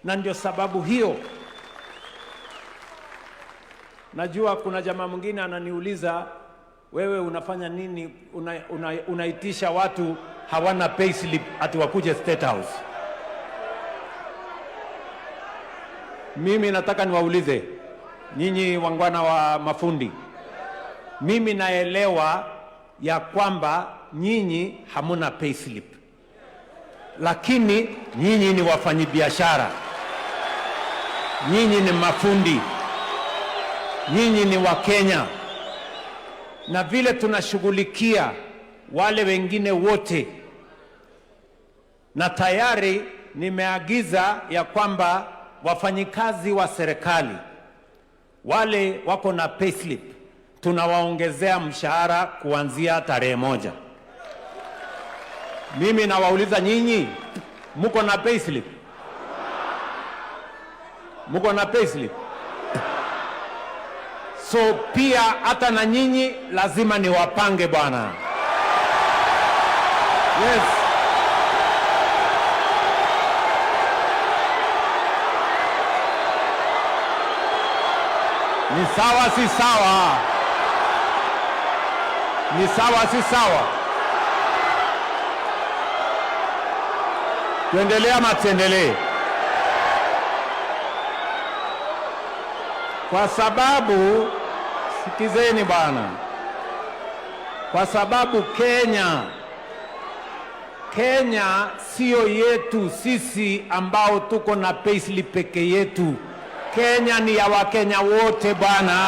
Na ndio sababu hiyo najua kuna jamaa mwingine ananiuliza, wewe unafanya nini, unaitisha watu hawana payslip ati wakuje State House. Mimi nataka niwaulize nyinyi wangwana wa mafundi, mimi naelewa ya kwamba nyinyi hamuna payslip, lakini nyinyi ni wafanyabiashara, nyinyi ni mafundi, nyinyi ni Wakenya, na vile tunashughulikia wale wengine wote, na tayari nimeagiza ya kwamba wafanyikazi wa serikali wale wako na payslip tunawaongezea mshahara kuanzia tarehe 1. Mimi nawauliza nyinyi, muko na payslip? Muko na payslip? So pia hata na nyinyi lazima niwapange bwana. Yes. Ni sawa si sawa? Ni sawa si sawa? Tuendelee ama tuendelee? Kwa sababu, sikizeni bwana, kwa sababu Kenya sio yetu sisi ambao tuko na payslip peke yetu. Kenya ni ya Wakenya wote bwana.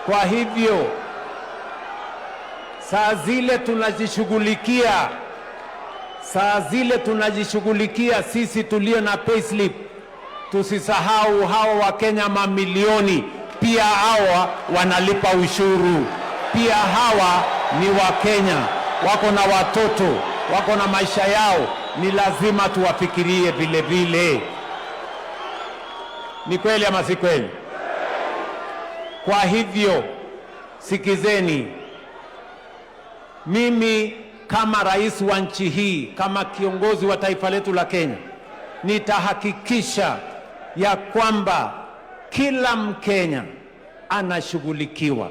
Kwa hivyo saa zile tunajishughulikia sisi tulio na payslip, tusisahau hao Wakenya mamilioni pia hawa wanalipa ushuru. Pia hawa ni Wakenya, wako na watoto, wako na maisha yao, ni lazima tuwafikirie vile vile. Ni kweli ama si kweli? Kwa hivyo sikizeni, mimi kama rais wa nchi hii, kama kiongozi wa taifa letu la Kenya, nitahakikisha ya kwamba kila Mkenya anashughulikiwa.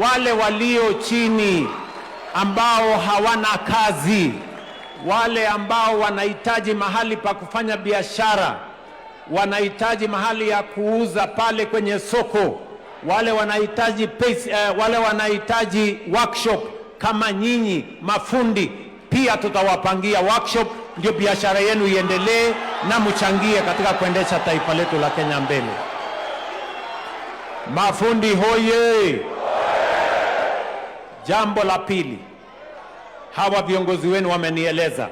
Wale walio chini ambao hawana kazi, wale ambao wanahitaji mahali pa kufanya biashara, wanahitaji mahali ya kuuza pale kwenye soko, wale wanahitaji workshop kama nyinyi mafundi, pia tutawapangia workshop ndio biashara yenu iendelee na mchangie katika kuendesha taifa letu la Kenya mbele. Mafundi hoye! Jambo la pili, hawa viongozi wenu wamenieleza,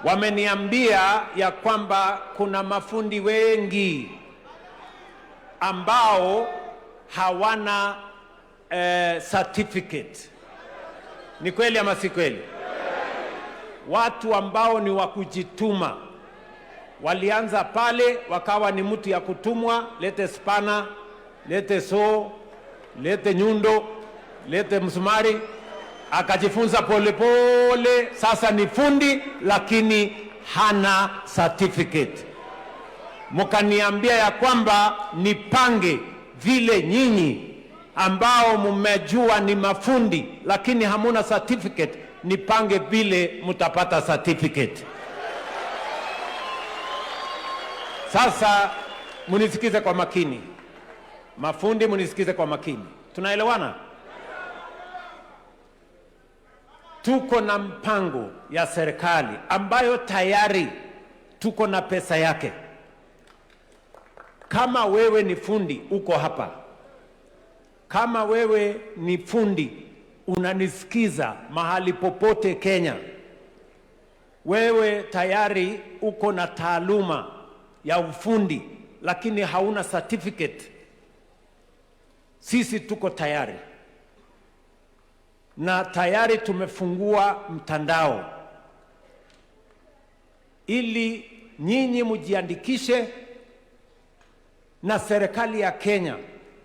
wameniambia ya kwamba kuna mafundi wengi ambao hawana certificate. Ni kweli ama si kweli? Watu ambao ni wa kujituma, walianza pale wakawa ni mtu ya kutumwa, lete spana, lete so, lete nyundo, lete msumari, akajifunza polepole, sasa ni fundi lakini hana certificate. Mkaniambia ya kwamba nipange vile nyinyi ambao mmejua ni mafundi lakini hamuna certificate, nipange vile mtapata certificate. Sasa munisikize kwa makini, mafundi munisikize kwa makini, tunaelewana? Tuko na mpango ya serikali ambayo tayari tuko na pesa yake. Kama wewe ni fundi uko hapa, kama wewe ni fundi unanisikiza mahali popote Kenya, wewe tayari uko na taaluma ya ufundi lakini hauna certificate, sisi tuko tayari na tayari tumefungua mtandao ili nyinyi mjiandikishe, na serikali ya Kenya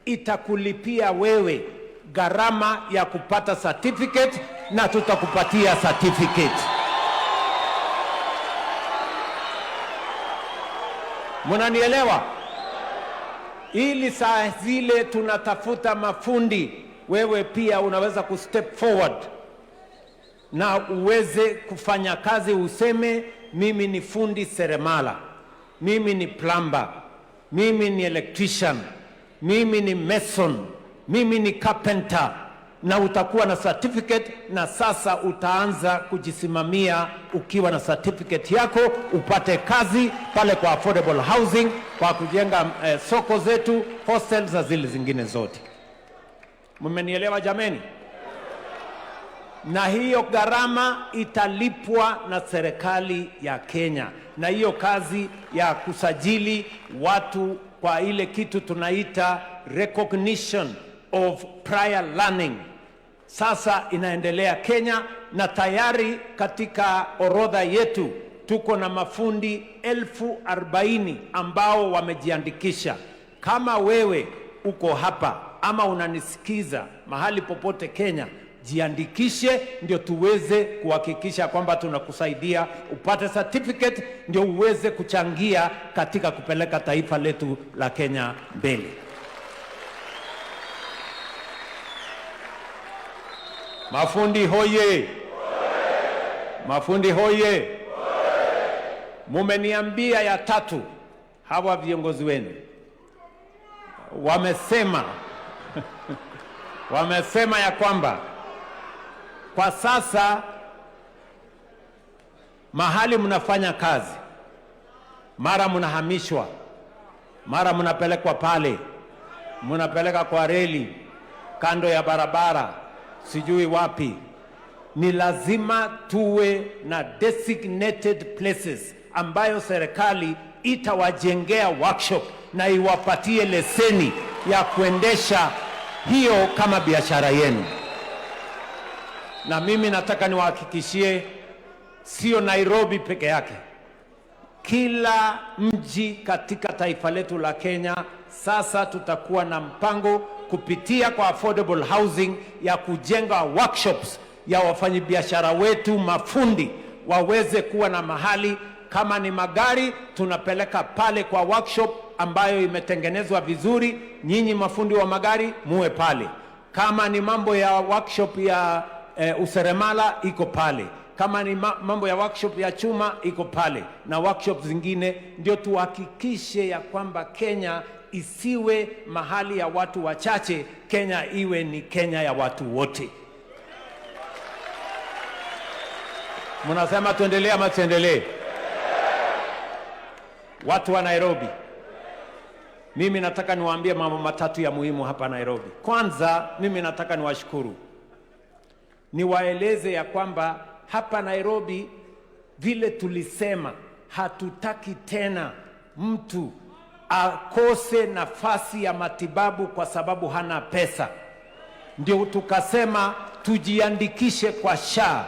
itakulipia wewe gharama ya kupata certificate na tutakupatia certificate. Munanielewa? Ili saa zile tunatafuta mafundi, wewe pia unaweza kustep forward na uweze kufanya kazi, useme mimi ni fundi seremala, mimi ni plumber, mimi ni electrician, mimi ni mason, mimi ni carpenter, na utakuwa na certificate, na sasa utaanza kujisimamia ukiwa na certificate yako, upate kazi pale kwa affordable housing, kwa kujenga soko zetu, hostels na zile zingine zote. Mmenielewa jameni? Na hiyo gharama italipwa na serikali ya Kenya, na hiyo kazi ya kusajili watu kwa ile kitu tunaita recognition of prior learning sasa inaendelea Kenya, na tayari katika orodha yetu tuko na mafundi 40,000 ambao wamejiandikisha. Kama wewe uko hapa ama unanisikiza mahali popote Kenya, jiandikishe ndio tuweze kuhakikisha kwamba tunakusaidia upate certificate, ndio uweze kuchangia katika kupeleka taifa letu la Kenya mbele. Mafundi hoye! Mafundi hoye! Mumeniambia ya tatu, hawa viongozi wenu wamesema wamesema ya kwamba kwa sasa mahali mnafanya kazi, mara mnahamishwa, mara mnapelekwa pale, mnapeleka kwa reli, kando ya barabara, sijui wapi. Ni lazima tuwe na designated places ambayo serikali itawajengea workshop na iwapatie leseni ya kuendesha hiyo kama biashara yenu. Na mimi nataka niwahakikishie, sio Nairobi peke yake, kila mji katika taifa letu la Kenya sasa tutakuwa na mpango kupitia kwa affordable housing ya kujenga workshops ya wafanyabiashara wetu mafundi waweze kuwa na mahali. Kama ni magari tunapeleka pale kwa workshop ambayo imetengenezwa vizuri, nyinyi mafundi wa magari muwe pale. Kama ni mambo ya workshop ya useremala iko pale. Kama ni mambo ya workshop ya chuma iko pale, na workshop zingine, ndio tuhakikishe ya kwamba Kenya isiwe mahali ya watu wachache, Kenya iwe ni Kenya ya watu wote. Mnasema tuendelee ama tuendelee? Watu wa Nairobi, mimi nataka niwaambie mambo matatu ya muhimu hapa Nairobi. Kwanza, mimi nataka niwashukuru, niwaeleze ya kwamba hapa Nairobi vile tulisema hatutaki tena mtu akose nafasi ya matibabu kwa sababu hana pesa. Ndio tukasema tujiandikishe kwa SHA